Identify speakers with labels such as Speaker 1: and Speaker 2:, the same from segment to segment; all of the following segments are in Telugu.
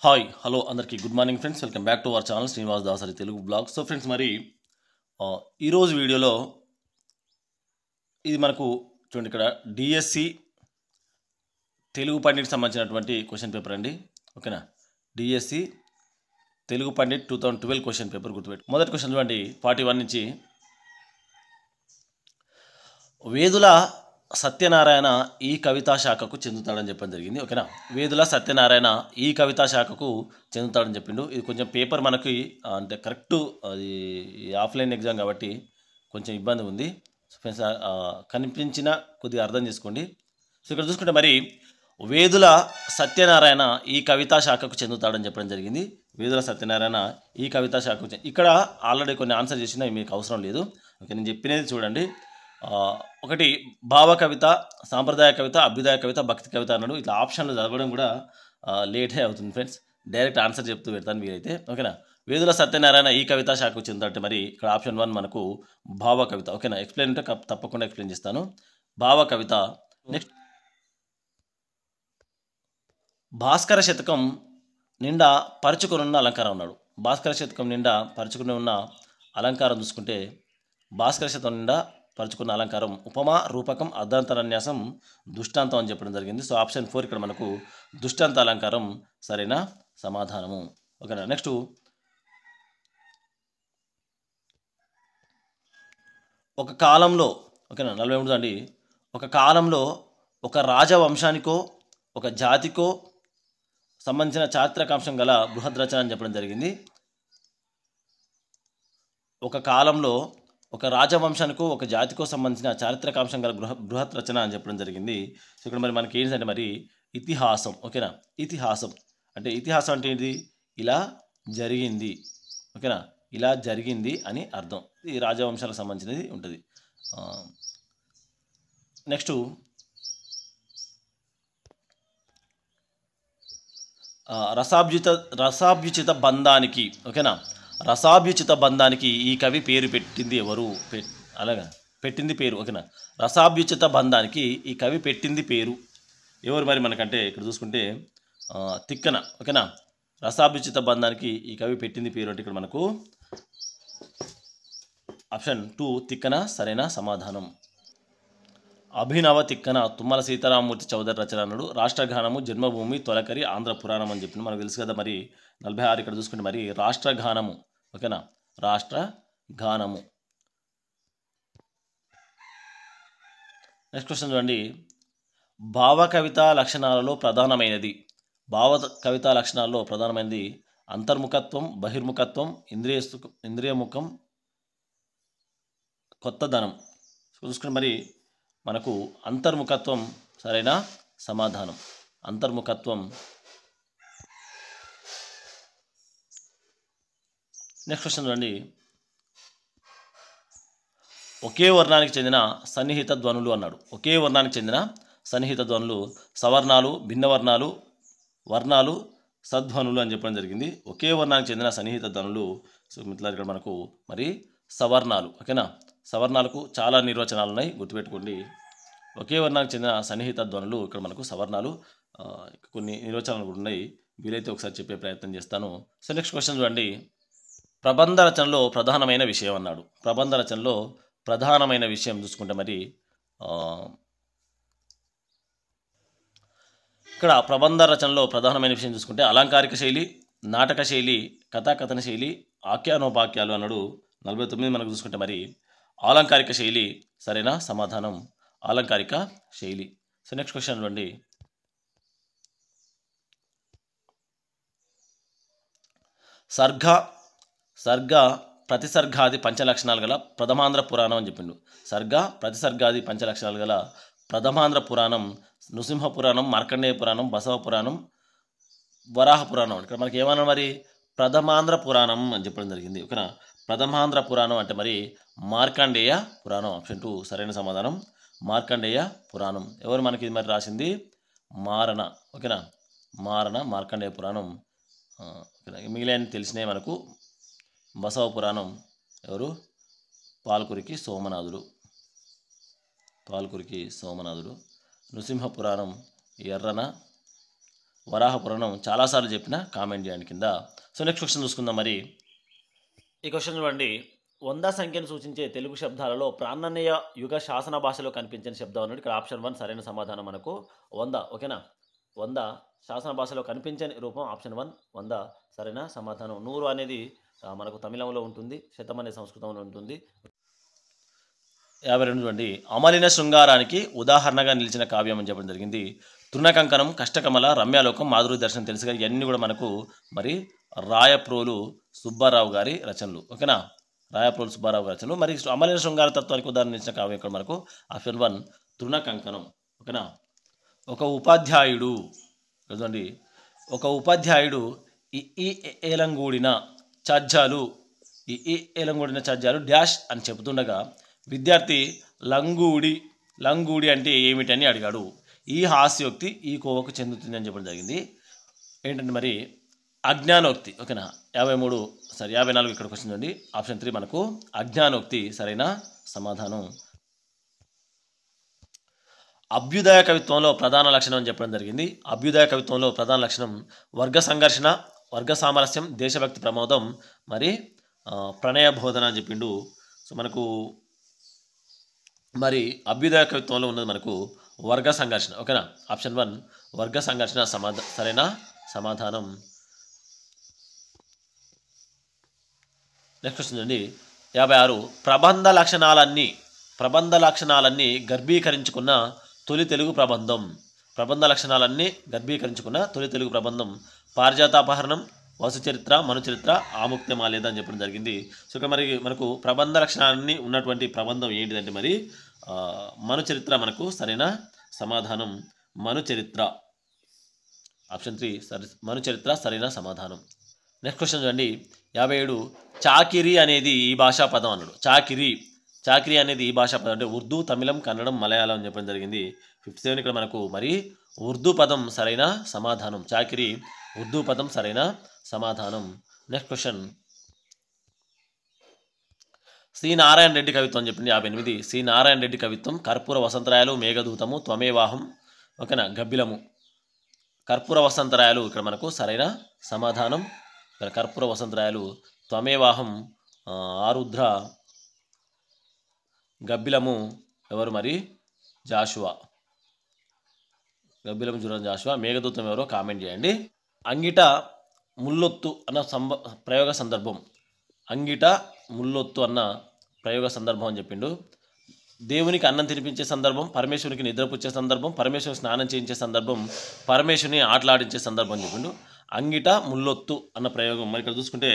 Speaker 1: హాయ్ హలో అందరికీ good morning friends. Welcome back to our channel Srinivas Dasari Telugu blog. So friends, మరి ఈరోజు వీడియోలో ఇది మనకు చూడండి, ఇక్కడ డిఎస్సి తెలుగు పండిట్కి సంబంధించినటువంటి క్వశ్చన్ పేపర్ అండి. ఓకేనా, DSC Telugu pandit 2012 question paper గుర్తుపెట్టు. మొదటి క్వశ్చన్ చూడండి, 41 నుంచి. వేదుల సత్యనారాయణ ఈ కవితా శాఖకు చెందుతాడని చెప్పడం జరిగింది. ఓకేనా, వేదుల సత్యనారాయణ ఈ కవితా శాఖకు చెందుతాడని చెప్పిండు. ఇది కొంచెం పేపర్ మనకి అంటే కరెక్ట్ అది ఆఫ్లైన్ ఎగ్జామ్ కాబట్టి కొంచెం ఇబ్బంది ఉంది. ఫ్రెండ్స్, కనిపించిన కొద్దిగా అర్థం చేసుకోండి. సో ఇక్కడ చూసుకుంటే మరి వేదుల సత్యనారాయణ ఈ కవితా శాఖకు చెందుతాడని చెప్పడం జరిగింది. వేదుల సత్యనారాయణ ఈ కవితా శాఖకు ఇక్కడ ఆల్రెడీ కొన్ని ఆన్సర్ చేసినా మీకు అవసరం లేదు. ఓకే, నేను చెప్పినది చూడండి. ఒకటి భావ కవిత, సాంప్రదాయ కవిత, అభ్యుదయ కవిత, భక్తి కవిత అన్నాడు. ఇట్లా ఆప్షన్లు చదవడం కూడా లేటే అవుతుంది ఫ్రెండ్స్. డైరెక్ట్ ఆన్సర్ చెప్తూ పెడతాను మీరైతే. ఓకేనా, వేదుల సత్యనారాయణ ఈ కవితా శాఖకు చెందుతారంటే మరి ఇక్కడ ఆప్షన్ 1 మనకు భావ కవిత. ఓకేనా, ఎక్స్ప్లెయిన్ ఉంటే తప్పకుండా ఎక్స్ప్లెయిన్ చేస్తాను. భావ కవిత. నెక్స్ట్, భాస్కర శతకం నిండా పరుచుకుని అలంకారం ఉన్నాడు. భాస్కర శతకం నిండా పరుచుకుని ఉన్న అలంకారం చూసుకుంటే భాస్కర శతకం నిండా పరుచుకున్న అలంకారం ఉపమా, రూపకం, అర్ధాంతరన్యాసం, దృష్టాంతం అని చెప్పడం జరిగింది. సో ఆప్షన్ 4 ఇక్కడ మనకు దృష్టాంత అలంకారం సరైన సమాధానము. ఓకేనా, నెక్స్ట్ ఒక కాలంలో, ఓకేనా 43 అండి. ఒక కాలంలో ఒక రాజవంశానికో ఒక జాతికో సంబంధించిన చారిత్రకాంశం గల బృహద్రచన అని చెప్పడం జరిగింది. ఒక కాలంలో ఒక రాజవంశానికో ఒక జాతికో సంబంధించిన చారిత్రకాంశం గల బృహత్ రచన అని చెప్పడం జరిగింది. సో ఇక్కడ మరి మనకి ఏంటంటే మరి ఇతిహాసం. ఓకేనా, ఇతిహాసం అంటే ఏంటి? ఇలా జరిగింది. ఓకేనా, ఇలా జరిగింది అని అర్థం. ఈ రాజవంశాలకు సంబంధించినది ఉంటుంది. నెక్స్ట్, రసాభ్యుచిత బంధానికి. ఓకేనా, రసాభ్యుచిత బంధానికి ఈ కవి పేరు పెట్టింది ఎవరు? అలాగా పెట్టింది పేరు. ఓకేనా, రసాభ్యుచిత బంధానికి ఈ కవి పెట్టింది పేరు ఎవరు మరి మనకంటే ఇక్కడ చూసుకుంటే తిక్కన. ఓకేనా, రసాభ్యుచిత బంధానికి ఈ కవి పెట్టింది పేరు అంటే ఇక్కడ మనకు ఆప్షన్ 2 తిక్కన సరైన సమాధానం. అభినవ తిక్కన తుమ్మల సీతారామమూర్తి చౌదరి రచన అన్నాడు. రాష్ట్రగానము, జన్మభూమి, తొలకరి, ఆంధ్ర పురాణం అని చెప్పింది. మనకు తెలుసు కదా. మరి 46 ఇక్కడ చూసుకుంటే మరి రాష్ట్రగానము. ఓకేనా, రాష్ట్రగానము. నెక్స్ట్ క్వశ్చన్ చూడండి, భావ కవితా లక్షణాలలో ప్రధానమైనది. భావ కవితా లక్షణాలలో ప్రధానమైనది అంతర్ముఖత్వం, బహిర్ముఖత్వం, ఇంద్రియముఖం, కొత్తదనం. చూసుకుంటే మరి మనకు అంతర్ముఖత్వం సరైన సమాధానం. అంతర్ముఖత్వం. నెక్స్ట్ క్వశ్చన్ చూడండి, ఒకే వర్ణానికి చెందిన సన్నిహిత ధ్వనులు అన్నాడు. ఒకే వర్ణానికి చెందిన సన్నిహిత ధ్వనులు సవర్ణాలు, భిన్నవర్ణాలు, వర్ణాలు, సద్ధ్వనులు అని చెప్పడం జరిగింది. ఒకే వర్ణానికి చెందిన సన్నిహిత ధ్వనులు. సో మిత్రులారా, ఇక్కడ మనకు మరి సవర్ణాలు. ఓకేనా, సవర్ణాలకు చాలా నిర్వచనాలు ఉన్నాయి, గుర్తుపెట్టుకోండి. ఒకే వర్ణానికి చెందిన సన్నిహిత ధ్వనులు ఇక్కడ మనకు సవర్ణాలు. కొన్ని నిర్వచనాలు కూడా ఉన్నాయి, వీలైతే ఒకసారి చెప్పే ప్రయత్నం చేస్తాను. సో నెక్స్ట్ క్వశ్చన్ చూడండి, ప్రబంధ రచనలో ప్రధానమైన విషయం అన్నాడు. ప్రబంధ రచనలో ప్రధానమైన విషయం చూసుకుంటే మరి ఇక్కడ ప్రబంధ రచనలో ప్రధానమైన విషయం చూసుకుంటే అలంకారిక శైలి, నాటక శైలి, కథాకథన శైలి, ఆఖ్యానోపాఖ్యాలు అన్నాడు. 49 మనకు చూసుకుంటే మరి అలంకారిక శైలి సరైన సమాధానం. అలంకారిక శైలి. సో నెక్స్ట్ క్వశ్చన్ చూడండి, సర్గ ప్రతిసర్గాది పంచలక్షణాలు గల ప్రథమాంధ్ర పురాణం అని చెప్పిండు. సర్గ ప్రతిసర్గాది పంచలక్షణాలు గల ప్రథమాంధ్ర పురాణం నృసింహ పురాణం, మార్కండేయ పురాణం, బసవ పురాణం, వరాహ పురాణం. ఇక్కడ మనకి ఏమన్నా మరి ప్రథమాంధ్ర పురాణం అని చెప్పడం జరిగింది. ఓకేనా, ప్రథమాంధ్ర పురాణం అంటే మరి మార్కండేయ పురాణం. ఆప్షన్ 2 సరైన సమాధానం. మార్కండేయ పురాణం. ఎవరు మనకి మరి రాసింది? మారణ. ఓకేనా, మారణ, మార్కండేయ పురాణం. ఓకేనా, మిగిలిన తెలిసినవి మనకు బసవ పురాణం ఎవరు? పాల్కురికి సోమనాథుడు. నృసింహ పురాణం ఎర్రన వరాహ పురాణం చాలాసార్లు చెప్పిన కామెంట్ చేయండి కింద. సో నెక్స్ట్ క్వశ్చన్ చూసుకుందాం. మరి ఈ క్వశ్చన్ చూడండి. 100 సంఖ్యను సూచించే తెలుగు శబ్దాలలో ప్రాణనీయ యుగ శాసన భాషలో కనిపించిన శబ్దం అన్నది ఇక్కడ ఆప్షన్ 1 సరైన సమాధానం మనకు 100. ఓకేనా, 100 శాసన భాషలో కనిపించని రూపం ఆప్షన్ 1 100 సరైన సమాధానం. 100 అనేది మనకు తమిళంలో ఉంటుంది, శతం అనేది సంస్కృతంలో ఉంటుంది. 52 చూడండి. అమలిన శృంగారానికి ఉదాహరణగా నిలిచిన కావ్యం అని చెప్పడం జరిగింది. తృణకంకణం, కష్టకమల, రమ్యాలోకం, మాధురి దర్శనం తెలుసుగా ఇవన్నీ కూడా మనకు మరి రాయప్రోలు సుబ్బారావు గారి రచనలు. ఓకేనా, రాయప్రోలు సుబ్బారావు గారి రచనలు. మరి అమలిన శృంగార తత్వానికి ఉదాహరణ నిలిచిన కావ్యం ఇక్కడ మనకు ఆప్షన్ 1 తృణకంకణం. ఓకేనా, ఒక ఉపాధ్యాయుడు చూడండి, ఒక ఉపాధ్యాయుడు ఈ ఏలంగూడిన చజ్జాలు ఏలంగూడిన చజ్జాలు డాష్ అని చెబుతుండగా విద్యార్థి లంగూడి అంటే ఏమిటని అడిగాడు. ఈ హాస్యోక్తి ఈ కోవకు చెందుతుంది అని చెప్పడం జరిగింది. ఏంటంటే మరి అజ్ఞానోక్తి. ఓకేనా, 54 ఇక్కడ క్వశ్చన్ చూడండి. ఆప్షన్ 3 మనకు అజ్ఞానోక్తి సరైన సమాధానం. అభ్యుదయ కవిత్వంలో ప్రధాన లక్షణం అని చెప్పడం జరిగింది. అభ్యుదయ కవిత్వంలో ప్రధాన లక్షణం వర్గ సంఘర్షణ, వర్గ సామరస్యం, దేశభక్తి ప్రమోదం, మరి ప్రణయ బోధన అని చెప్పిండు. సో మనకు మరి అభ్యుదయ కవిత్వంలో ఉన్నది మనకు వర్గ సంఘర్షణ. ఓకేనా, ఆప్షన్ 1 వర్గ సంఘర్షణ సరైన సమాధానం. నెక్స్ట్ క్వశ్చన్ అండి. 56 ప్రబంధ లక్షణాలన్నీ గర్భీకరించుకున్న తొలి తెలుగు ప్రబంధం. ప్రబంధ లక్షణాలన్నీ గర్భీకరించుకున్న తొలి తెలుగు ప్రబంధం పారిజాతాపహరణం, వసుచరిత్ర, మనుచరిత్ర, ఆముక్తమాలేద అని చెప్పడం జరిగింది. సో ఇక్కడ మరి మనకు ప్రబంధ లక్షణాలన్నీ ఉన్నటువంటి ప్రబంధం ఏంటిదంటే మరి మనుచరిత్ర మనకు సరైన సమాధానం. మనుచరిత్ర ఆప్షన్ 3 మనుచరిత్ర సరైన సమాధానం. నెక్స్ట్ క్వశ్చన్ చూడండి. 57 చాకిరి అనేది ఈ భాషా పదం అన్నాడు. చాకిరి అనేది ఈ భాషా పదం అంటే ఉర్దూ, తమిళం, కన్నడం, మలయాళం అని చెప్పడం జరిగింది. 57 ఇక్కడ మనకు మరి ఉర్దూ పదం సరైన సమాధానం. చాకిరి ఉర్దూ పదం సరైన సమాధానం. Next question. C Narayana Reddy కవిత్వం అని చెప్పింది. 58 సి నారాయణ రెడ్డి కవిత్వం కర్పూర వసంతరాయలు, మేఘదూతము, త్వమేవాహం, ఓకేనా, గబ్బిలము. కర్పూర వసంతరాయలు ఇక్కడ మనకు సరైన సమాధానం. ఇక్కడ కర్పూర వసంతరాయలు, త్వమేవాహం ఆరుద్ర, గబ్బిలము ఎవరు మరి జాషువా. గబ్బిలము జురం జాషువా. మేఘదూతం ఎవరో కామెంట్ చేయండి. అంగిట ముల్లొత్తు అన్న ప్రయోగ సందర్భం. అంగిట ముల్లొత్తు అన్న ప్రయోగ సందర్భం అని చెప్పిండు. దేవునికి అన్నం తినిపించే సందర్భం, పరమేశ్వరునికి నిద్రపుచ్చే సందర్భం, పరమేశ్వరుని స్నానం చేయించే సందర్భం, పరమేశ్వరుని ఆటలాడించే సందర్భం అని చెప్పిండు. అంగిట ముల్లొత్తు అన్న ప్రయోగం మరి ఇక్కడ చూసుకుంటే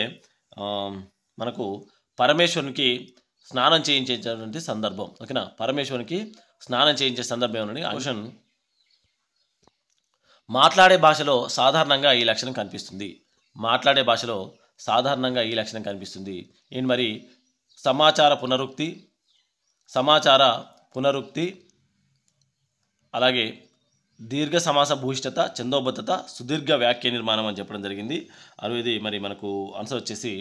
Speaker 1: మనకు పరమేశ్వరునికి స్నానం చేయించేటువంటి సందర్భం. ఓకేనా, పరమేశ్వరునికి స్నానం చేయించే సందర్భం ఏమని క్వశ్చన్. మాట్లాడే భాషలో సాధారణంగా ఈ లక్షణం కనిపిస్తుంది. మాట్లాడే భాషలో సాధారణంగా ఈ లక్షణం కనిపిస్తుంది. ఏంటి మరి సమాచార పునరుక్తి, అలాగే దీర్ఘ సమాస భూయిష్టత, ఛందోబద్ధత, సుదీర్ఘ వాక్య నిర్మాణం అని చెప్పడం జరిగింది. ఇది మరి మనకు ఆన్సర్ వచ్చేసి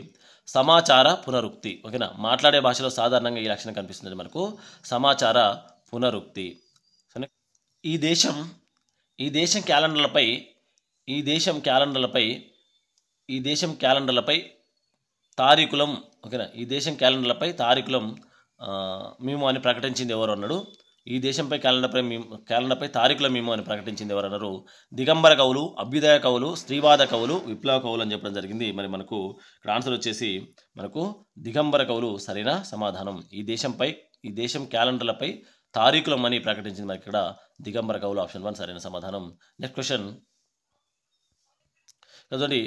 Speaker 1: సమాచార పునరుక్తి. ఓకేనా, మాట్లాడే భాషలో సాధారణంగా ఈ లక్షణం కనిపిస్తుంది మనకు సమాచార పునరుక్తి. ఈ దేశం క్యాలెండర్లపై తారీఖులం. ఓకేనా, ఈ దేశం క్యాలెండర్లపై తారీఖులం మేము అని ప్రకటించింది ఎవరు అన్నాడు. ఈ దేశంపై క్యాలెండర్పై తారీఖుల మేము అని ప్రకటించింది ఎవరు అన్నారు. దిగంబర కవులు, అభ్యుదయ కవులు, స్త్రీవాద కవులు, విప్లవ కవులు అని చెప్పడం జరిగింది. మరి మనకు ఇక్కడ ఆన్సర్ వచ్చేసి మనకు దిగంబర కవులు సరైన సమాధానం. ఈ దేశం క్యాలెండర్లపై తారీఖులం అని ప్రకటించింది మరి ఇక్కడ దిగంబర కవులు, ఆప్షన్ 1 సరైన సమాధానం. నెక్స్ట్ క్వశ్చన్ చూడండి.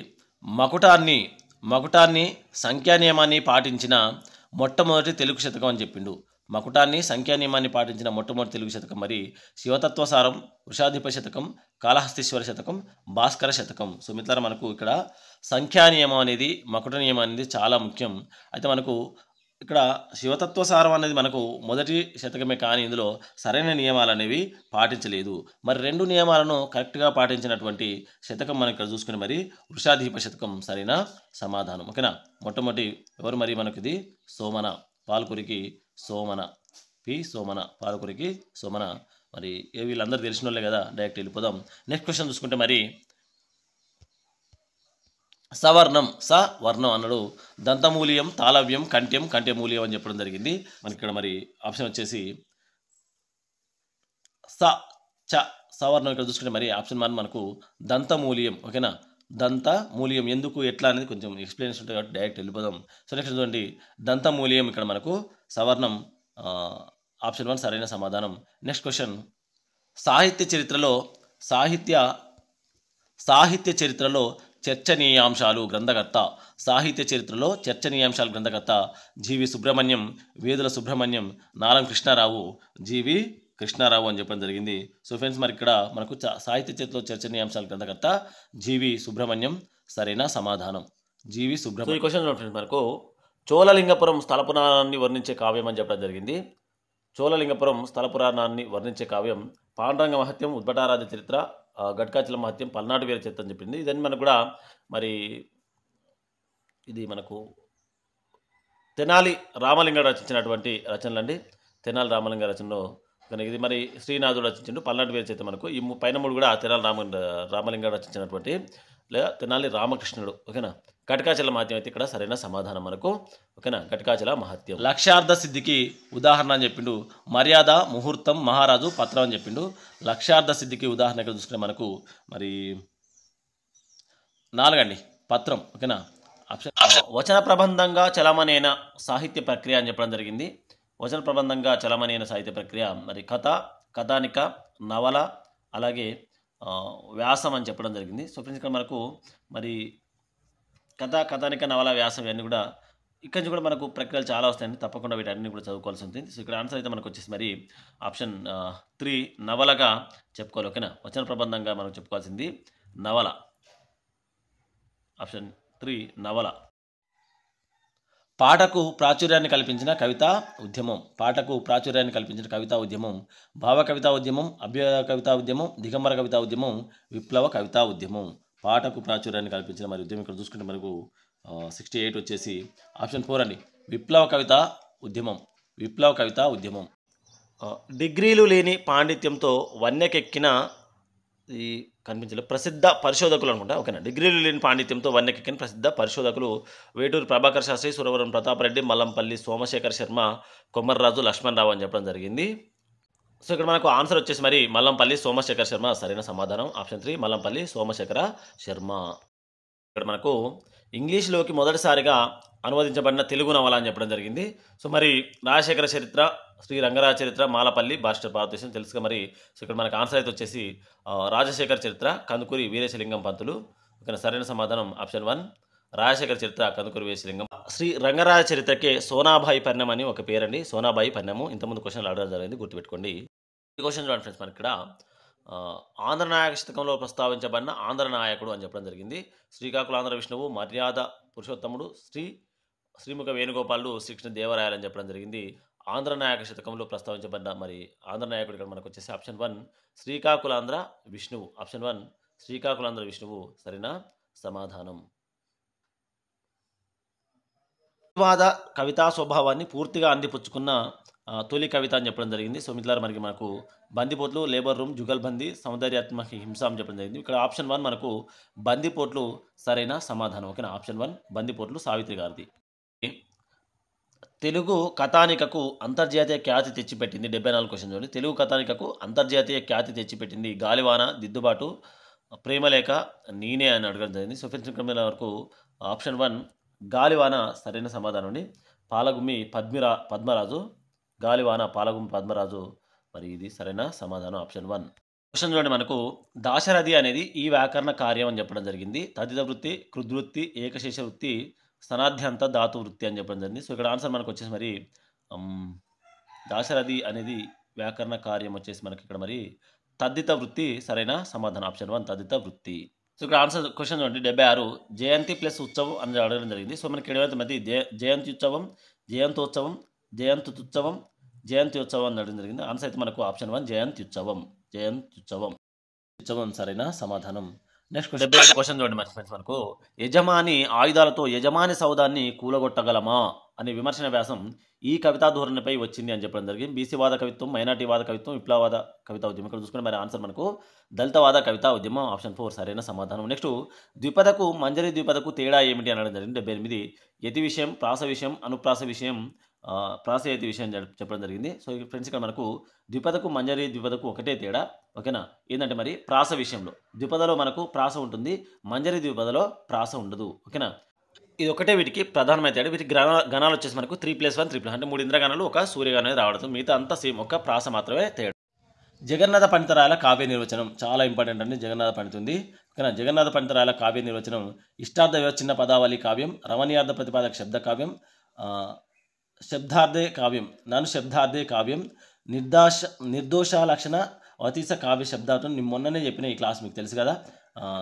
Speaker 1: మకుటాన్ని సంఖ్యా నియమాన్ని పాటించిన మొట్టమొదటి తెలుగు శతకం అని చెప్పిండు. మకుటాన్ని సంఖ్యా నియమాన్ని పాటించిన మొట్టమొదటి తెలుగు శతకం మరి శివతత్వసారం, వృషాధిప శతకం, కాళహస్తీశ్వర శతకం, భాస్కర శతకం. సో మిత్రులారా మనకు ఇక్కడ సంఖ్యా నియమం అనేది, మకుట నియమం అనేది చాలా ముఖ్యం. అయితే మనకు ఇక్కడ శివతత్వసారం అనేది మనకు మొదటి శతకమే, కానీ ఇందులో సరైన నియమాలు అనేవి పాటించలేదు. మరి 2 నియమాలను కరెక్ట్గా పాటించినటువంటి శతకం మనం ఇక్కడ చూసుకుని మరి వృషాధిప శతకం సరైన సమాధానం. ఓకేనా, మొట్టమొదటి ఎవరు మరి మనకు ఇది సోమన, పాల్కురికి సోమన, పాల్కురికి సోమన. మరి వీళ్ళందరూ తెలిసిన వాళ్ళే కదా, డైరెక్ట్ వెళ్ళిపోదాం. నెక్స్ట్ క్వశ్చన్ చూసుకుంటే మరి సవర్ణం వర్ణం అన్నాడు. దంతమూలియం, తాళవ్యం, కంఠ్యం, కంఠ్యమూలియం అని చెప్పడం జరిగింది. మనకి ఇక్కడ మరి ఆప్షన్ వచ్చేసి స చ సవర్ణం. ఇక్కడ చూసుకుంటే మరి ఆప్షన్ 1 మనకు దంతమూలియం. ఓకేనా, దంతమూలియం ఎందుకు ఎట్లా అనేది కొంచెం ఎక్స్ప్లెనేషన్ ఉంటుంది కాబట్టి డైరెక్ట్ వెళ్ళిపోదాం. సో నెక్స్ట్ చూడండి, దంతమూలియం ఇక్కడ మనకు సవర్ణం. ఆప్షన్ 1 సరైన సమాధానం. నెక్స్ట్ క్వశ్చన్, సాహిత్య చరిత్రలో సాహిత్య సాహిత్య చరిత్రలో చర్చనీయాంశాలు గ్రంథకర్త. సాహిత్య చరిత్రలో చర్చనీయాంశాలు గ్రంథకర్త జీవి సుబ్రహ్మణ్యం, వేదుల సుబ్రహ్మణ్యం, నాలం కృష్ణారావు, జీవి కృష్ణారావు అని చెప్పడం జరిగింది. సో ఫ్రెండ్స్, మరి ఇక్కడ మనకు సాహిత్య చరిత్రలో చర్చనీయాంశాల గ్రంథకర్త జీవి సుబ్రహ్మణ్యం సరైన సమాధానం. జీవి సుబ్రహ్మణ్యం. ఈ క్వశ్చన్ ఫ్రెండ్స్ మనకు చోళలింగపురం స్థల పురాణాన్ని వర్ణించే కావ్యం అని చెప్పడం జరిగింది. చోళలింగపురం స్థల పురాణాన్ని వర్ణించే కావ్యం పాండురంగ మహత్యం, ఉద్భటారాధ్య చరిత్ర, గట్కాచల మహత్యం, పల్నాడు వీర చరిత్ర అని చెప్పింది. ఇదని మనకు కూడా మరి ఇది మనకు తెనాలి రామలింగ రచించినటువంటి రచనలు అండి. తెనాలి రామలింగ రచనలో కనుక ఇది మరి శ్రీనాథుడు రచించిండు. పల్నాడు వీర చరిత్ర మనకు ఈ పైన మూడు కూడా తెనాలి రామలింగ రచించినటువంటి లేదా తెనాలి రామకృష్ణుడు. ఓకేనా. గట్కాచల మహత్యం అయితే ఇక్కడ సరైన సమాధానం మనకు. ఓకేనా, గట్కాచల మహత్యం. లక్ష్యార్థ సిద్ధికి ఉదాహరణ అని చెప్పిండు. మర్యాద, ముహూర్తం, మహారాజు, పత్రం అని చెప్పిండు. లక్ష్యార్థ సిద్ధికి ఉదాహరణ ఇక్కడ చూసుకుంటే మనకు మరి 4 అండి, పత్రం. ఓకేనా. ఆప్షన్ వచన ప్రబంధంగా చలమనైన సాహిత్య ప్రక్రియ అని చెప్పడం జరిగింది. వచన ప్రబంధంగా చలమనైన సాహిత్య ప్రక్రియ మరి కథ, కథానిక, నవల, అలాగే వ్యాసం అని చెప్పడం జరిగింది. సో ఫ్రెండ్స్, ఇక్కడ మనకు మరి కథ, కథానిక, నవల, వ్యాసం ఇవన్నీ కూడా ఇక్కడి నుంచి కూడా మనకు ప్రక్రియలు చాలా వస్తాయండి. తప్పకుండా వీటన్ని కూడా చదువుకోవాల్సి ఉంటుంది. సో ఇక్కడ ఆన్సర్ అయితే మనకు వచ్చేసి మరి ఆప్షన్ 3 నవలగా చెప్పుకోవాలి. ఓకేనా, వచన ప్రబంధంగా మనం చెప్పుకోవాల్సింది నవల. ఆప్షన్ 3 నవల. పాటకు ప్రాచుర్యాన్ని కల్పించిన కవితా ఉద్యమం. పాటకు ప్రాచుర్యాన్ని కల్పించిన కవితా ఉద్యమం భావ కవితా ఉద్యమం, అభ్యుదయ కవితా ఉద్యమం, దిగంబర కవితా ఉద్యమం, విప్లవ కవితా ఉద్యమం. పాటకు ప్రాచుర్యాన్ని కల్పించిన మరి ఉద్యమం ఇక్కడ చూసుకుంటే మనకు 68 వచ్చేసి ఆప్షన్ 4 అండి, విప్లవ కవితా ఉద్యమం. విప్లవ కవితా ఉద్యమం. డిగ్రీలు లేని పాండిత్యంతో వన్యకెక్కిన ఈ కనిపించలేదు ప్రసిద్ధ పరిశోధకులు అనుకుంటా. ఓకేనా, డిగ్రీలు లేని పాండిత్యంతో వన్యకెక్కిన ప్రసిద్ధ పరిశోధకులు వేటూరు ప్రభాకర్ శాస్త్రి, సురవరం ప్రతాపరెడ్డి, మల్లంపల్లి సోమశేఖర్ శర్మ, కొమ్మర్రాజు లక్ష్మణరావు అని చెప్పడం జరిగింది. సో ఇక్కడ మనకు ఆన్సర్ వచ్చేసి మరి మల్లంపల్లి సోమశేఖర్ శర్మ సరైన సమాధానం. ఆప్షన్ 3 మల్లంపల్లి సోమశేఖర శర్మ. ఇక్కడ మనకు ఇంగ్లీష్లోకి మొదటిసారిగా అనువదించబడిన తెలుగు నవల అని చెప్పడం జరిగింది. సో మరి రాజశేఖర చరిత్ర, శ్రీ రంగరాజ చరిత్ర, మాలపల్లి, బారిస్టర్ భారతదేశం తెలుసుగా మరి. సో ఇక్కడ మనకు ఆన్సర్ అయితే వచ్చేసి రాజశేఖర చరిత్ర, కందుకూరి వీరేశలింగం పంతులు. ఇక్కడ సరైన సమాధానం ఆప్షన్ 1 రాజశేఖర చరిత్ర, కందుకూరి వీరేశలింగం. శ్రీ రంగరాజ చరిత్రకే సోనాబాయి పన్నెం అని ఒక పేరండి. సోనాబాయి పన్నెము. ఇంతకుముందు క్వశ్చన్లు అడగడం జరిగింది, గుర్తుపెట్టుకోండి. ఈ క్వశ్చన్ చూడండి ఫ్రెండ్స్, మనకి ఇక్కడ ఆంధ్రనాయక శతకంలో ప్రస్తావించబడిన ఆంధ్ర నాయకుడు అని చెప్పడం జరిగింది. శ్రీకాకుళాంధ్ర విష్ణువు, మర్యాద పురుషోత్తముడు, శ్రీముఖ వేణుగోపాలుడు, శ్రీకృష్ణ దేవరాయలు అని చెప్పడం జరిగింది. ఆంధ్రనాయక శతకంలో ప్రస్తావించబడిన మరి ఆంధ్రనాయకుడు ఇక్కడ మనకు వచ్చేసి ఆప్షన్ 1 శ్రీకాకుళాంధ్ర విష్ణువు. ఆప్షన్ 1 శ్రీకాకుళాంధ్ర విష్ణువు సరైన సమాధానం. వాద కవితా స్వభావాన్ని పూర్తిగా అందిపుచ్చుకున్న తొలి కవిత అని చెప్పడం జరిగింది. సో మిత్రులారా, మనకు బందిపోట్లు, లేబర్ రూమ్, జుగల్బందీ, సౌందర్యాత్మక హింస అని చెప్పడం జరిగింది. ఇక్కడ ఆప్షన్ 1 మనకు బందిపోట్లు సరైన సమాధానం. ఓకేనా, ఆప్షన్ 1 బందిపోట్లు సావిత్రి గారిది. తెలుగు కథానికకు అంతర్జాతీయ ఖ్యాతి తెచ్చిపెట్టింది. 74 క్వశ్చన్ చూడండి. తెలుగు కథానికకు అంతర్జాతీయ ఖ్యాతి తెచ్చిపెట్టింది గాలివాన, దిద్దుబాటు, ప్రేమలేఖ, నేనే అని అడగడం జరిగింది. సో ఫ్రెండ్స్, ఇక్కడ వరకు ఆప్షన్ 1 గాలివాన సరైన సమాధానం అండి. పాలగుమ్మి పద్మరాజు, గాలివాన పాలగుమ్మి పద్మరాజు, మరి ఇది సరైన సమాధానం ఆప్షన్ 1. క్వశ్చన్ చూడండి, మనకు దాశరథి అనేది ఈ వ్యాకరణ కార్యం అని చెప్పడం జరిగింది. తదిత వృత్తి, కృద్వృత్తి, ఏకశేష వృత్తి, సనాధ్యంత ధాతు వృత్తి అని చెప్పడం జరిగింది. సో ఇక్కడ ఆన్సర్ మనకు వచ్చేసి మరి దాశరథి అనేది వ్యాకరణ కార్యం వచ్చేసి మనకి ఇక్కడ మరి తద్దిత వృత్తి సరైన సమాధానం. ఆప్షన్ 1 తద్దిత వృత్తి. సో ఇక్కడ ఆన్సర్ క్వశ్చన్ చూడండి, 76 జయంతి ప్లస్ ఉత్సవం అని అడగడం జరిగింది. సో మనకి ఏమైతే మధ్య జయంతి ఉత్సవం, జయంతోత్సవం, జయంతుత్సవం, జయంతి ఉత్సవం అని అడగడం జరిగింది. ఆన్సర్ అయితే మనకు ఆప్షన్ 1 జయంతి ఉత్సవం. జయంతి ఉత్సవం సరైన సమాధానం. నెక్స్ట్ క్వశ్చన్ చూడండి మరి ఫ్రెండ్స్ మనకు యజమాని ఆయుధాలతో యజమాని సౌదాన్ని కూలగొట్టగలమా అనే విమర్శన వ్యాసం ఈ కవితా ధోరణిపై వచ్చింది అని చెప్పడం జరిగింది. బీసీవాద కవిత్వం, మైనార్టీవాద కవిత్వం, విప్లవవాద కవితా ఉద్యమం. ఇక్కడ చూసుకుంటే మరి ఆన్సర్ మనకు దళితవాద కవితా ఉద్యమం ఆప్షన్ 4 సరైన సమాధానం. నెక్స్ట్ ద్విపదకు మంజరి ద్విపదకు తేడా ఏమిటి అనడం జరిగింది. 78 యతి విషయం, ప్రాస విషయం, అనుప్రాస విషయం, ప్రాసయతి విషయం చెప్పడం జరిగింది. సో ఫ్రెండ్స్ ఇక్కడ మనకు ద్విపదకు మంజరి ద్విపదకు ఒకటే తేడా, ఓకేనా. ఏంటంటే మరి ప్రాస విషయంలో ద్విపదలో మనకు ప్రాస ఉంటుంది, మంజరి ద్విపదలో ప్రాస ఉండదు, ఓకేనా. ఇది ఒకటే వీటికి ప్రధానమైన తేడా. వీటికి గణాలు వచ్చేసి మనకు 3+1 3+, అంటే 3 ఇంద్రగణాలు ఒక సూర్యగణం రావడం, మిగతా అంతా సేమ్, ఒక ప్రాస మాత్రమే తేడా. జగన్నాథ పండితరాయల కావ్య నిర్వచనం చాలా ఇంపార్టెంట్ అండి. జగన్నాథ పండితుంది, ఓకేనా. జగన్నాథ పండితరాయల కావ్య నిర్వచనం ఇష్టార్థ వివచ్ఛిన్న పదావళి కావ్యం, రమణీయార్థ ప్రతిపాదక శబ్ద కావ్యం, శబ్దార్థే కావ్యం, నన్ను శబ్దార్థే కావ్యం, నిర్దోష లక్షణ అతీస కావ్య శబ్దార్థం. నేను మొన్ననే చెప్పిన ఈ క్లాస్ మీకు తెలుసు కదా,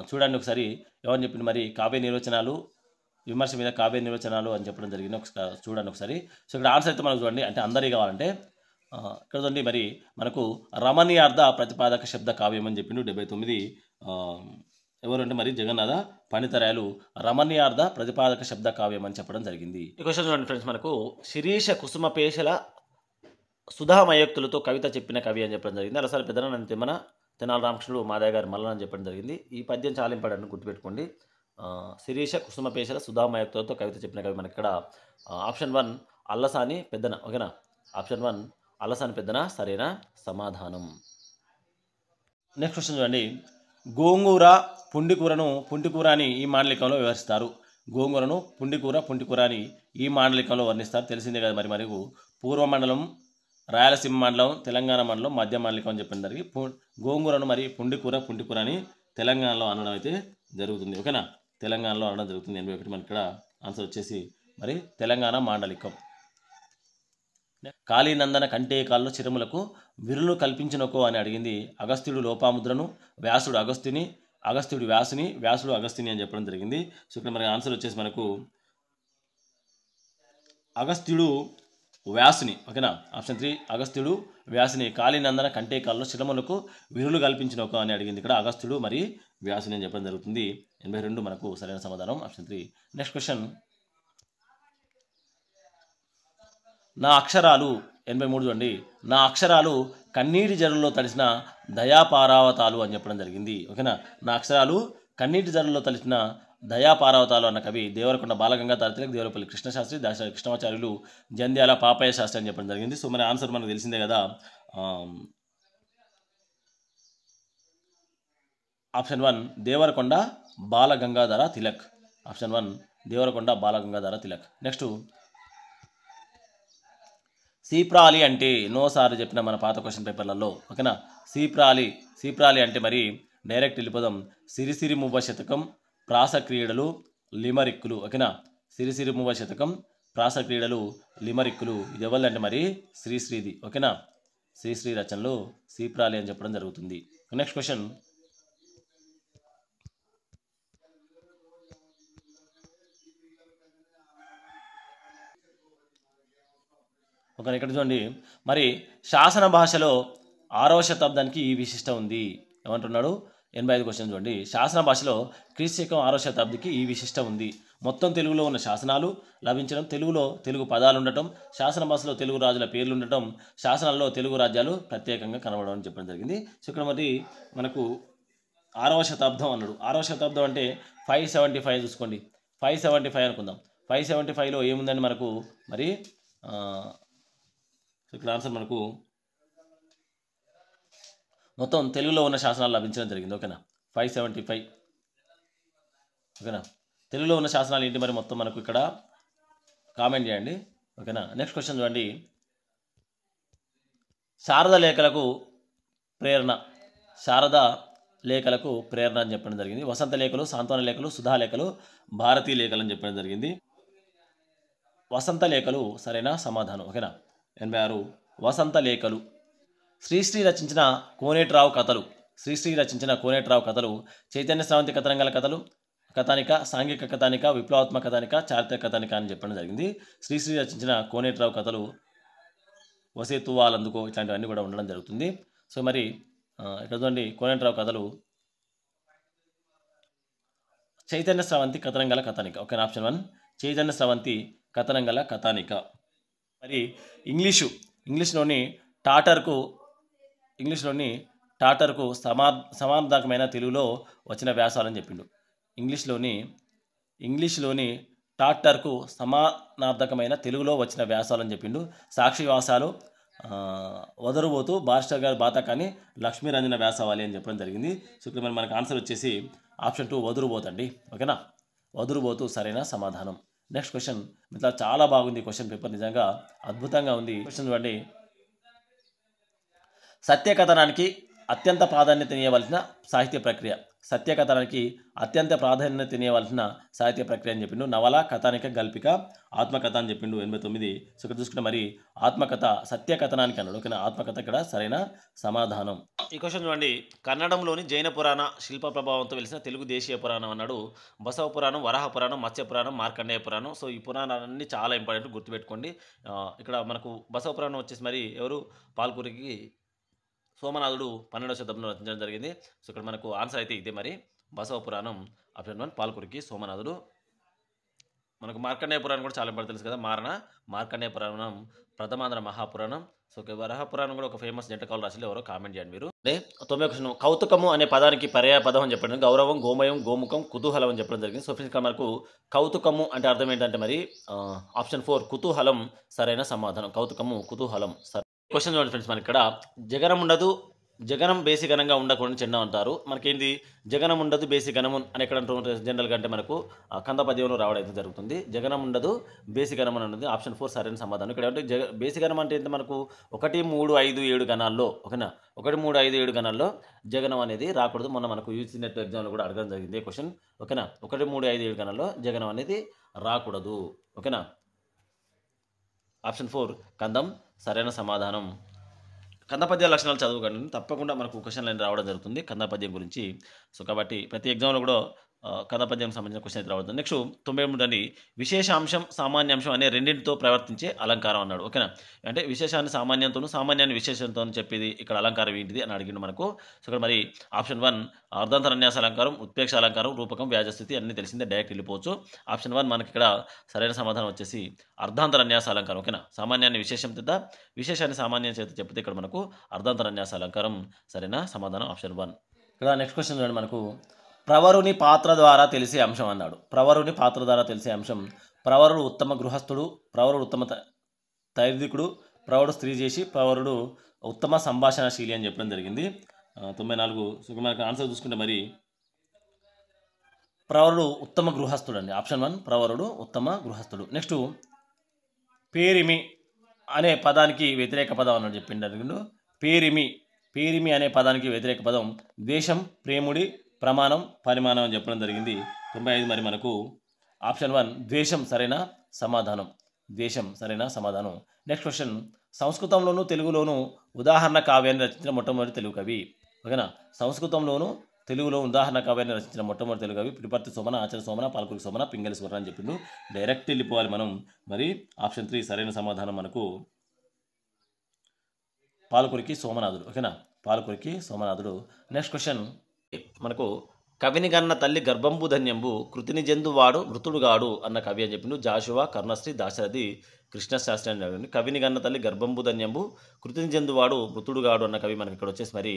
Speaker 1: చూడండి ఒకసారి ఎవరు చెప్పింది మరి కావ్య నిర్వచనాలు, విమర్శ మీద కావ్య నిర్వచనాలు అని చెప్పడం జరిగింది. ఒకసారి చూడండి ఒకసారి. సో ఇక్కడ ఆన్సర్ అయితే మనకు చూడండి, అంటే అందరికీ కావాలంటే ఇక్కడ చూడండి మరి మనకు రమణీయార్థ ప్రతిపాదక శబ్ద కావ్యం అని చెప్పిండు 79. ఎవరంటే మరి జగన్నాథ పండితరాయలు రమణీయార్థ ప్రతిపాదక శబ్ద కావ్యం అని చెప్పడం జరిగింది. ఈ క్వశ్చన్ చూడండి ఫ్రెండ్స్ మనకు శిరీష కుసుమ పేషల సుధామయోక్తులతో కవిత చెప్పిన కవి అని చెప్పడం జరిగింది. అలసారి పెద్దన తిమ్మన తెనాలి రామకృష్ణుడు మాదయ్య గారి మల్లన అని చెప్పడం జరిగింది. ఈ పద్యం చాలా ఇంపార్టెంట్, గుర్తుపెట్టుకోండి. శిరీష కుసుమ పేషల సుధామయోక్తులతో కవిత చెప్పిన కవి మనకి ఇక్కడ ఆప్షన్ 1 అల్లసాని పెద్దన, ఓకేనా. ఆప్షన్ 1 అల్లసాని పెద్దన సరైన సమాధానం. నెక్స్ట్ క్వశ్చన్ చూడండి, గోంగూర పుండికూరను పుంటికూర అని ఈ మాండలికంలో వివరిస్తారు. గోంగూరను పుంటికూర అని ఈ మాండలికంలో వర్ణిస్తారు. తెలిసిందే కదా మరి. మనకు పూర్వ మండలం, రాయలసీమ మండలం, తెలంగాణ మండలం, మధ్య మాండలికం అని చెప్పిన జరిగి గోంగూరను మరి పుంటికూర అని తెలంగాణలో అనడం అయితే జరుగుతుంది, ఓకేనా. తెలంగాణలో అనడం జరుగుతుంది. 81 మనకి ఇక్కడ ఆన్సర్ వచ్చేసి మరి తెలంగాణ మాండలికం. కాళీనందన కంటే కాళ్ళు చిరములకు విరులు కల్పించినకో అని అడిగింది. అగస్త్యుడు లోపాముద్రను, వ్యాసుడు అగస్త్యుడు వ్యాసుని, వ్యాసుడు అగస్త్యుని అని చెప్పడం జరిగింది. సో ఇక్కడ మనకి ఆన్సర్ వచ్చేసి మనకు అగస్త్యుడు వ్యాసుని, ఓకేనా. ఆప్షన్ 3 అగస్త్యుడు వ్యాసుని. కాళీనందన కంటే కాళ్ళు చిరములకు విరులు కల్పించినకో అని అడిగింది. ఇక్కడ అగస్త్యుడు మరి వ్యాసుని అని చెప్పడం జరుగుతుంది. 82 మనకు సరైన సమాధానం, ఆప్షన్ 3. నెక్స్ట్ క్వశ్చన్, నా అక్షరాలు 83 చూడండి. నా అక్షరాలు కన్నీటి జరుల్లో తడిసిన దయాపారావతాలు అని చెప్పడం జరిగింది, ఓకేనా. నా అక్షరాలు కన్నీటి జరుల్లో తడిసిన దయాపారావతాలు అన్న కవి దేవరకొండ బాలగంగాధర తిలక్, దేవరపల్లి కృష్ణశాస్త్రి, దాశరథి కృష్ణమాచార్యులు, జంధ్యాల పాపయ్య శాస్త్రి అని చెప్పడం జరిగింది. సో మన ఆన్సర్ మనకు తెలిసిందే కదా. Option 1 Devarakonda Balagangadhara Tilak. Option 1 Devarakonda Balagangadhara Tilak. Next, సీప్రాలి అంటే ఎన్నోసార్లు చెప్పిన మన పాత క్వశ్చన్ పేపర్లలో, ఓకేనా. సీప్రాలి అంటే మరి డైరెక్ట్ వెళ్ళిపోదాం. సిరిసిరి మువ్వ శతకం, ప్రాస క్రీడలు, లిమరిక్కులు, ఓకేనా. సిరిసిరి మువ్వ శతకం, ప్రాస క్రీడలు, లిమరిక్కులు. ఇది ఎవరిదంటే మరి శ్రీశ్రీది, ఓకేనా. శ్రీశ్రీ రచనలు సీప్రాలి అని చెప్పడం జరుగుతుంది. నెక్స్ట్ క్వశ్చన్, ఒక ఇక్కడ చూడండి మరి శాసన భాషలో 6వ శతాబ్దానికి ఈ విశిష్ట ఉంది. ఏమంటున్నాడు? 85 క్వశ్చన్ చూడండి. శాసన భాషలో క్రీస్తు 6వ శతాబ్దికి ఈ విశిష్ట ఉంది. మొత్తం తెలుగులో ఉన్న శాసనాలు లభించడం, తెలుగులో తెలుగు పదాలు ఉండటం, శాసన భాషలో తెలుగు రాజుల పేర్లు ఉండటం, శాసనాల్లో తెలుగు రాజ్యాలు ప్రత్యేకంగా కనబడడం అని చెప్పడం జరిగింది. సో ఇక్కడ మరి మనకు 6వ శతాబ్దం అన్నాడు. 6వ శతాబ్దం అంటే 575 చూసుకోండి. 575 అనుకుందాం. 575లో ఏముందండి మనకు మరి ఇక్కడ ఆన్సర్ మనకు మొత్తం తెలుగులో ఉన్న శాసనాలు లభించడం జరిగింది, ఓకేనా. 575, ఓకేనా. తెలుగులో ఉన్న శాసనాలు ఏంటి మరి మొత్తం మనకు ఇక్కడ కామెంట్ చేయండి, ఓకేనా. నెక్స్ట్ క్వశ్చన్ చూడండి, శారద లేఖలకు ప్రేరణ అని చెప్పడం జరిగింది. వసంత లేఖలు, సాంత్వన లేఖలు, సుధా లేఖలు, భారతీ లేఖలు అని చెప్పడం జరిగింది. వసంత లేఖలు సరైన సమాధానం, ఓకేనా. 86 వసంత లేఖలు. శ్రీశ్రీ రచించిన కోనేటిరావు కథలు చైతన్య స్రవంతి కథనంగల కథలు, కథానిక, సాంఘిక కథానిక, విప్లవాత్మక కథానిక, చారిత్రక కథానిక అని చెప్పడం జరిగింది. శ్రీశ్రీ రచించిన కోనేటిరావు కథలు, వసేతువాలందుకో ఇట్లాంటివన్నీ కూడా ఉండడం జరుగుతుంది. సో మరి ఇక్కడ చూడండి కోనేటిరావు కథలు చైతన్య స్రవంతి కథనం గల కథానిక. ఓకే, ఆప్షన్ 1 చైతన్య స్రవంతి కథనం గల కథానిక. మరి ఇంగ్లీష్లోని టాటర్కు సమానార్థకమైన తెలుగులో వచ్చిన వ్యాసాలని చెప్పిండు. ఇంగ్లీష్లోని టాటర్కు సమానార్థకమైన తెలుగులో వచ్చిన వ్యాసాలని చెప్పిండు. సాక్షి వ్యాసాలు, వదరుబోతు, బారిస్టర్ గారి బాతకాని, లక్ష్మీరంజన వ్యాసవాలి అని చెప్పడం జరిగింది. సో ఇక్కడ మరి మనకు ఆన్సర్ వచ్చేసి ఆప్షన్ 2 వదురుబోతు అండి. ఓకేనా, వదురుబోతు సరైన సమాధానం. నెక్స్ట్ క్వశ్చన్ మిత్రుల చాలా బాగుంది. క్వశ్చన్ పేపర్ నిజంగా అద్భుతంగా ఉంది. క్వశ్చన్ చూడండి. సత్యకథనానికి అత్యంత ప్రాధాన్యతనివ్వవలసిన సాహిత్య ప్రక్రియ. సత్యకథనానికి అత్యంత ప్రాధాన్యతనివ్వవలసిన సాహిత్య ప్రక్రియ అని చెప్పిండు. నవల, కథానిక, గల్పిక, ఆత్మకథ అని చెప్పిండు 89. సో ఇక్కడ చూసుకుంటే మరి ఆత్మకథ సత్యకథనానికి అన్నాడు. ఓకేనా, ఆత్మకథ ఇక్కడ సరైన సమాధానం. ఈ క్వశ్చన్ చూడండి. కన్నడంలోని జైన పురాణ శిల్ప ప్రభావంతో వెలిసిన తెలుగు దేశీయ పురాణం అన్నాడు. బసవ పురాణం, వరాహ పురాణం, మత్స్య పురాణం, మార్కండేయ పురాణం. సో ఈ పురాణాలన్నీ చాలా ఇంపార్టెంట్, గుర్తుపెట్టుకోండి. ఇక్కడ మనకు బసవ పురాణం వచ్చేసి మరి ఎవరు, పాల్కురికి సోమనాథుడు 12వ శతాబ్దంలో రచించడం జరిగింది. సో ఇక్కడ మనకు ఆన్సర్ అయితే ఇదే. మరి బసవ పురాణం ఆప్షన్ 1 పాల్కురికి సోమనాథుడు. మనకు మార్కండేయ పురాణం కూడా చాలా ఇంపార్టెంట్ తెలుసు కదా. మార్కండేయ పురాణం ప్రథమాంధ్ర మహాపురాణం. సో వరాహ పురాణం కూడా ఒక ఫేమస్ జంటకాలు రాసిలో ఎవరో కామెంట్ చేయండి మీరు. 9వ క్వశ్చన్. కౌతుకము అనే పదానికి పర్యాయ పదం అని చెప్పండి. గౌరవం, గోమయం, గోముఖం, కుతూహలం అని చెప్పడం జరిగింది. సో ఇక్కడ మనకు కౌతుకము అంటే అర్థం ఏంటంటే మరి ఆప్షన్ 4 కుతూహలం సరైన సమాధానం. కౌతుకము, కుతూహలం. క్వశ్చన్ చూడండి ఫ్రెండ్స్. మనకి ఇక్కడ జగనం ఉండదు, జగనం బేసిగనంగా ఉండకూడని చిన్న అంటారు. మనకేంటి జగనం ఉండదు బేసిగనము అని ఎక్కడ అంటారు జనరల్గా అంటే మనకు కంద పద్యంలో రావడం అయితే జరుగుతుంది. జగనం ఉండదు బేసిగనం అని ఉన్నది. ఆప్షన్ 4 సరైన సమాధానం. ఇక్కడ అంటే బేసిగనం అంటే ఏంటి మనకు 1, 3, 5, 7 గణాల్లో. ఓకేనా, 1, 3, 5, 7 గణాల్లో జగనం అనేది రాకూడదు. మొన్న మనకు యూజీ నెట్ ఎగ్జామ్లో కూడా అడగడం జరిగింది క్వశ్చన్. ఓకేనా, 1, 3, 5, 7 గణాల్లో జగనం అనేది రాకూడదు. ఓకేనా, ఆప్షన్ 4 కందం సరైన సమాధానం. కందపద్య లక్షణాలు చదువుకోండి, తప్పకుండా మనకు క్వశ్చన్ లైన్ రావడం జరుగుతుంది కందపద్యం గురించి. సో కాబట్టి ప్రతి ఎగ్జామ్లో కూడా కందపద్యం సంబంధించిన క్వశ్చన్ అయితే రావడం. నెక్స్ట్ 93 అండి. విశేషాంశం, సామాన్యాంశం అనే రెండింటితో ప్రవర్తించే అలంకారం అన్నాడు. ఓకేనా, అంటే విశేషాన్ని సామాన్యంతోనూ, సామాన్యాన్ని విశేషంతో చెప్పేది ఇక్కడ అలంకారం ఏంటిది అని అడిగిండు మనకు. సో ఇక్కడ మరి ఆప్షన్ 1 అర్ధాంతరన్యాస అలంకారం, ఉత్ప్రేక్ష అలంకారం, రూపకం, వ్యాజస్థితి అన్నీ తెలిసిందే, డైరెక్ట్ వెళ్ళిపోవచ్చు. ఆప్షన్ 1 మనకి ఇక్కడ సరైన సమాధానం వచ్చేసి అర్ధాంతరన్యాస అలంకారం. ఓకేనా, సామాన్యాన్ని విశేషం చేత, విశేషాన్ని సామాన్యం చేత చెప్తే ఇక్కడ మనకు అర్ధాంతరన్యాస అలంకారం సరైన సమాధానం ఆప్షన్ 1. ఇక్కడ నెక్స్ట్ క్వశ్చన్ చూడండి. మనకు ప్రవరుని పాత్ర ద్వారా తెలిసే అంశం అన్నాడు. ప్రవరుని పాత్ర ద్వారా తెలిసే అంశం. ప్రవరుడు ఉత్తమ గృహస్థుడు, ప్రవరుడు ఉత్తమ తైర్దికుడు, ప్రవరుడు స్త్రీ చేసి, ప్రవరుడు ఉత్తమ సంభాషణశీలి అని చెప్పడం జరిగింది. 94. సో మనకు ఆన్సర్ చూసుకుంటే మరి ప్రవరుడు ఉత్తమ గృహస్థుడు అండి. ఆప్షన్ 1 ప్రవరుడు ఉత్తమ గృహస్థుడు. నెక్స్ట్ పేరిమి అనే పదానికి వ్యతిరేక పదం అన్నట్టు చెప్పిండు. పేరిమి అనే పదానికి వ్యతిరేక పదం ద్వేషం, ప్రేముడి, ప్రమాణం, పరిమాణం అని చెప్పడం జరిగింది. 95 మరి మనకు ఆప్షన్ 1 ద్వేషం సరైన సమాధానం. ద్వేషం సరైన సమాధానం. Next question. సంస్కృతంలోను తెలుగులోను ఉదాహరణ కావ్యాన్ని రచించిన మొట్టమొదటి తెలుగు కవి. ఓకేనా, సంస్కృతంలోను తెలుగులో ఉదాహరణ కావ్యాన్ని రచించిన మొట్టమొదటి తెలుగు కవి పిడిపర్తి సోమన, ఆచార్య సోమన, పాల్కురికి సోమన, పింగళి సువర్ణ అని చెప్పిండు. డైరెక్ట్ వెళ్ళిపోవాలి మనం. మరి ఆప్షన్ 3 సరైన సమాధానం మనకు పాల్కురికి సోమనాథుడు. ఓకేనా, పాల్కురికి సోమనాథుడు. Next question. మనకు కవిని గన్న తల్లి గర్భంబు ధన్యంబు, కృతిని జందువాడు మృతుడుగాడు అన్న కవి అని చెప్పిండు. జాషువా, కర్ణశ్రీ, దాశరథి, కృష్ణశాస్త్రి అని అడిగింది. కవిని గన్న తల్లి గర్భంబు ధన్యంబు, కృతిని జందువాడు మృతుడుగాడు అన్న కవి మనకి ఇక్కడ వచ్చేసి మరి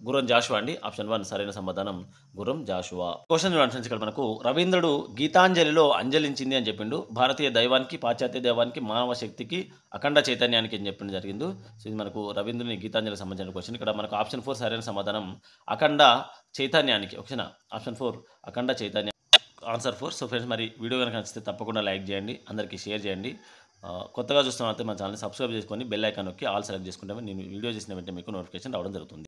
Speaker 1: గుర్రం జాషువా అండి. ఆప్షన్ 1 సరైన సమాధానం గుర్రం జాషువా. క్వశ్చన్ చూడండి ఫ్రెండ్స్. ఇక్కడ మనకు రవీంద్రుడు గీతాంజలిలో అంజలించింది అని చెప్పిండు. భారతీయ దైవానికి, పాశ్చాత్య దైవానికి, మానవ శక్తికి, అఖండ చైతన్యానికి అని చెప్పడం జరిగింది. సో ఇది మనకు రవీంద్రుని గీతాంజలికి సంబంధించిన క్వశ్చన్. ఇక్కడ మనకు ఆప్షన్ 4 సరైన సమాధానం అఖండ చైతన్యానికి. ఓకేనా, ఆప్షన్ 4 అఖండ చైతన్యం ఆన్సర్ 4. సో ఫ్రెండ్స్ మరి వీడియో కనుక నచ్చితే తప్పకుండా లైక్ చేయండి, అందరికీ షేర్ చేయండి. కొత్తగా చూస్తున్నట్లయితే మా ఛానల్ని సబ్స్క్రైబ్ చేసుకొని బెల్ ఐకాన్ నొక్కి ఆల్ సెలెక్ట్ చేసుకుంటే నేను వీడియో చేసిన వెంటనే మీకు నోటిఫికేషన్ రావడం జరుగుతుంది.